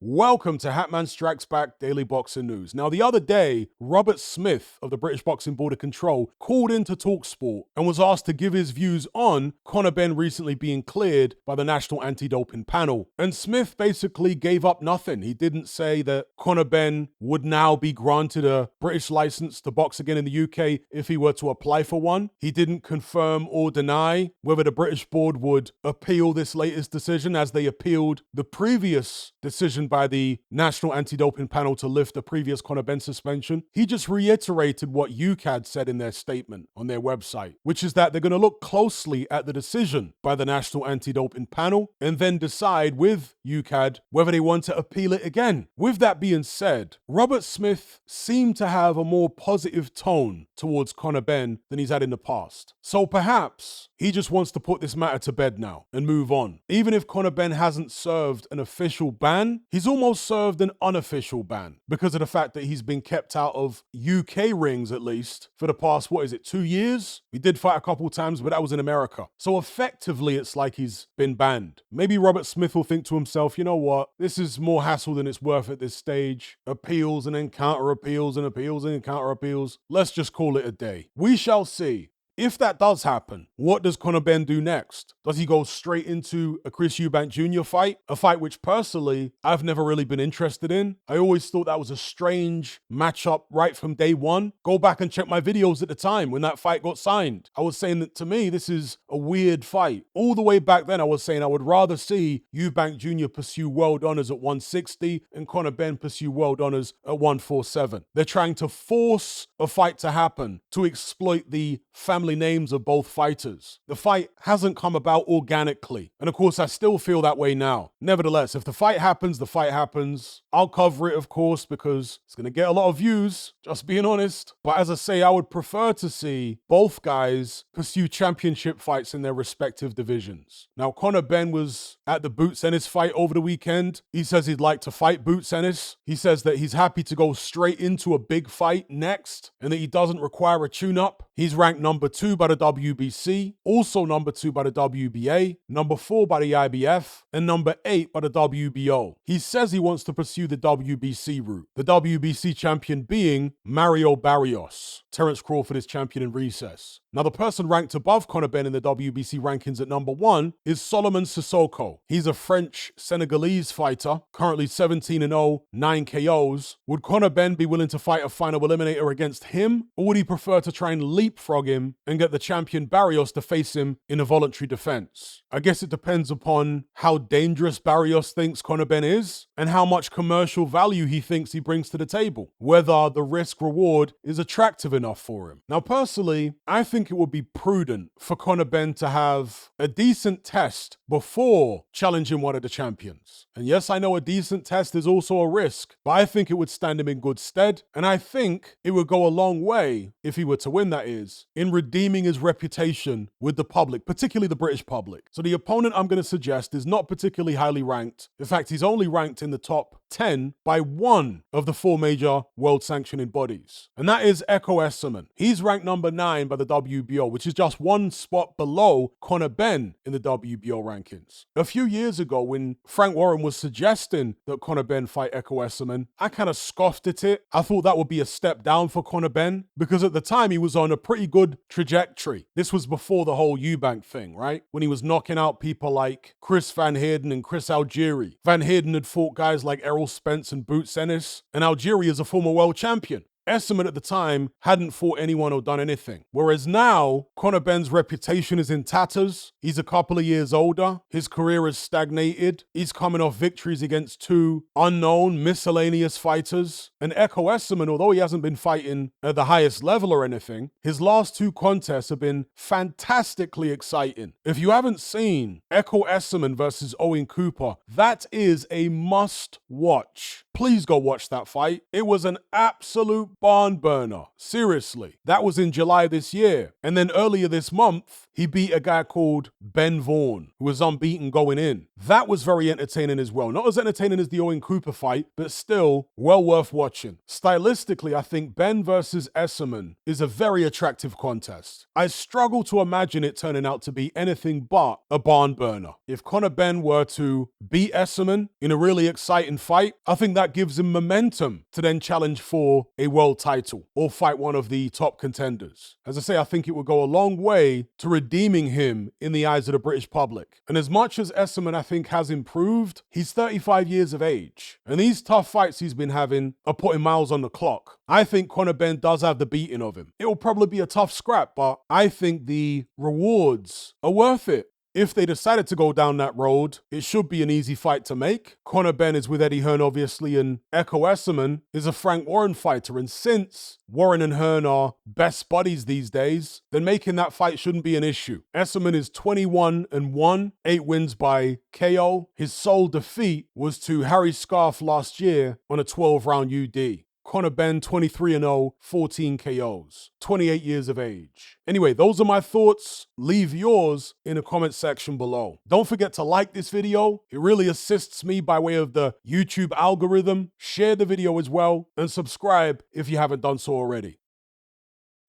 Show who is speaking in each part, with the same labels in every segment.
Speaker 1: Welcome to Hatman Strikes Back Daily Boxing News. Now, the other day, Robert Smith of the British Boxing Board of Control called into TalkSport and was asked to give his views on Conor Ben recently being cleared by the National Anti-Doping Panel. And Smith basically gave up nothing. He didn't say that Conor Ben would now be granted a British license to box again in the UK if he were to apply for one. He didn't confirm or deny whether the British board would appeal this latest decision as they appealed the previous decision by the National Anti-Doping Panel to lift the previous Conor Ben suspension. He just reiterated what UKAD said in their statement on their website, which is that they're going to look closely at the decision by the National Anti-Doping Panel and then decide with UKAD whether they want to appeal it again. With that being said, Robert Smith seemed to have a more positive tone towards Conor Ben than he's had in the past. So perhaps he just wants to put this matter to bed now and move on. Even if Conor Ben hasn't served an official ban, he's almost served an unofficial ban because of the fact that he's been kept out of UK rings, at least, for the past, 2 years? He did fight a couple times, but that was in America. So effectively, it's like he's been banned. Maybe Robert Smith will think to himself, you know what? This is more hassle than it's worth at this stage. Appeals and then counter appeals and appeals and counter appeals. Let's just call it a day. We shall see. If that does happen, what does Conor Ben do next? Does he go straight into a Chris Eubank Jr. fight? A fight which personally, I've never really been interested in. I always thought that was a strange matchup right from day one. Go back and check my videos at the time when that fight got signed. I was saying that to me, this is a weird fight. All the way back then, I was saying I would rather see Eubank Jr. pursue world honors at 160 and Conor Ben pursue world honors at 147. They're trying to force a fight to happen to exploit the family names of both fighters. The fight hasn't come about organically. And of course, I still feel that way now. Nevertheless, if the fight happens, the fight happens. I'll cover it, of course, because it's going to get a lot of views, just being honest. But as I say, I would prefer to see both guys pursue championship fights in their respective divisions. Now, Conor Ben was at the Boots Ennis fight over the weekend. He says he'd like to fight Boots Ennis. He says that he's happy to go straight into a big fight next and that he doesn't require a tune-up. He's ranked number 2 by the WBC, also number 2 by the WBA, number 4 by the IBF, and number 8 by the WBO. He says he wants to pursue the WBC route, the WBC champion being Mario Barrios. Terence Crawford is champion in recess. Now, the person ranked above Conor Ben in the WBC rankings at number 1 is Solomon Sissoko. He's a French-Senegalese fighter, currently 17-0, 9 KOs. Would Conor Ben be willing to fight a final eliminator against him, or would he prefer to try and leapfrog him and get the champion Barrios to face him in a voluntary defense? I guess it depends upon how dangerous Barrios thinks Conor Ben is and how much commercial value he thinks he brings to the table, whether the risk-reward is attractive enough for him. Now, personally, I think it would be prudent for Conor Ben to have a decent test before challenging one of the champions. And yes, I know a decent test is also a risk, but I think it would stand him in good stead. And I think it would go a long way, if he were to win that is, in redeeming his reputation with the public, particularly the British public. So the opponent I'm going to suggest is not particularly highly ranked. In fact, he's only ranked in the top 10 by one of the 4 major world sanctioning bodies. And that is Esman. He's ranked number 9 by the WBO, which is just one spot below Conor Ben in the WBO rankings. A few years ago, when Frank Warren was suggesting that Conor Ben fight Esman, I kind of scoffed at it. I thought that would be a step down for Conor Ben because at the time he was on a pretty good trajectory. This was before the whole Eubank thing, right? When he was knocking out people like Chris Van Heerden and Chris Algieri. Van Heerden had fought guys like Errol Spence and Boots Ennis, and Algieri is a former world champion. Esman at the time hadn't fought anyone or done anything. Whereas now, Conor Ben's reputation is in tatters. He's a couple of years older. His career has stagnated. He's coming off victories against 2 unknown, miscellaneous fighters. And Esman, although he hasn't been fighting at the highest level or anything, his last 2 contests have been fantastically exciting. If you haven't seen Esman versus Owen Cooper, that is a must-watch. Please go watch that fight. It was an absolute barn burner. Seriously. That was in July this year. And then earlier this month, he beat a guy called Ben Vaughn, who was unbeaten going in. That was very entertaining as well. Not as entertaining as the Owen Cooper fight, but still well worth watching. Stylistically, I think Ben versus Esman is a very attractive contest. I struggle to imagine it turning out to be anything but a barn burner. If Conor Ben were to beat Esman in a really exciting fight, I think that gives him momentum to then challenge for a world title or fight one of the top contenders. As I say, I think it would go a long way to redeeming him in the eyes of the British public. And as much as Esman, I think, has improved, he's 35 years of age. And these tough fights he's been having are putting miles on the clock. I think Conor Ben does have the beating of him. It will probably be a tough scrap, but I think the rewards are worth it. If they decided to go down that road, it should be an easy fight to make. Conor Ben is with Eddie Hearn, obviously, and Echo Esman is a Frank Warren fighter. And since Warren and Hearn are best buddies these days, then making that fight shouldn't be an issue. Esman is 21-1, 8 wins by KO. His sole defeat was to Harry Scarf last year on a 12-round UD. Conor Ben, 23-0, 14 KOs, 28 years of age. Anyway, those are my thoughts. Leave yours in the comment section below. Don't forget to like this video. It really assists me by way of the YouTube algorithm. Share the video as well, and subscribe if you haven't done so already.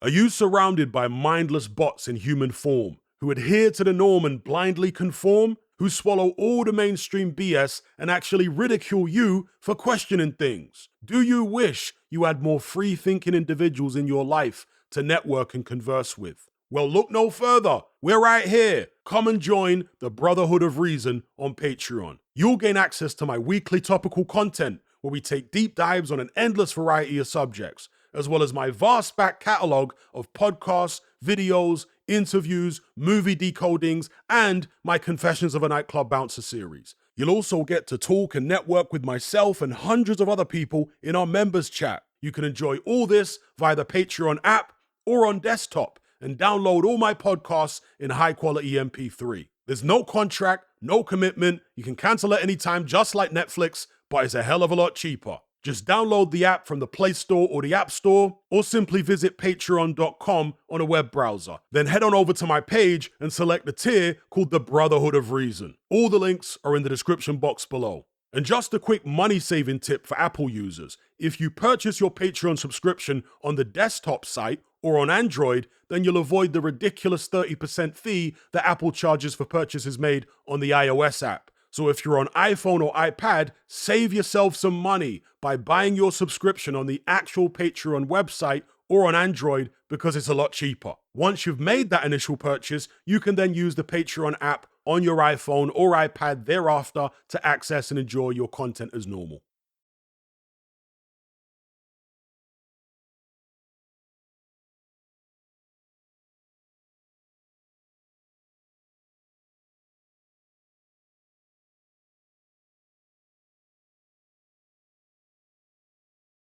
Speaker 1: Are you surrounded by mindless bots in human form who adhere to the norm and blindly conform? Who swallow all the mainstream BS and actually ridicule you for questioning things? Do you wish you had more free-thinking individuals in your life to network and converse with? Well, look no further. We're right here. Come and join the Brotherhood of Reason on Patreon. You'll gain access to my weekly topical content where we take deep dives on an endless variety of subjects, as well as my vast back catalogue of podcasts, videos, interviews, movie decodings, and my Confessions of a Nightclub Bouncer series. You'll also get to talk and network with myself and hundreds of other people in our members chat. You can enjoy all this via the Patreon app or on desktop and download all my podcasts in high quality MP3. There's no contract, no commitment. You can cancel at any time just like Netflix, but it's a hell of a lot cheaper. Just download the app from the Play Store or the App Store, or simply visit patreon.com on a web browser. Then head on over to my page and select the tier called the Brotherhood of Reason. All the links are in the description box below. And just a quick money-saving tip for Apple users. If you purchase your Patreon subscription on the desktop site or on Android, then you'll avoid the ridiculous 30% fee that Apple charges for purchases made on the iOS app. So if you're on iPhone or iPad, save yourself some money by buying your subscription on the actual Patreon website or on Android because it's a lot cheaper. Once you've made that initial purchase, you can then use the Patreon app on your iPhone or iPad thereafter to access and enjoy your content as normal.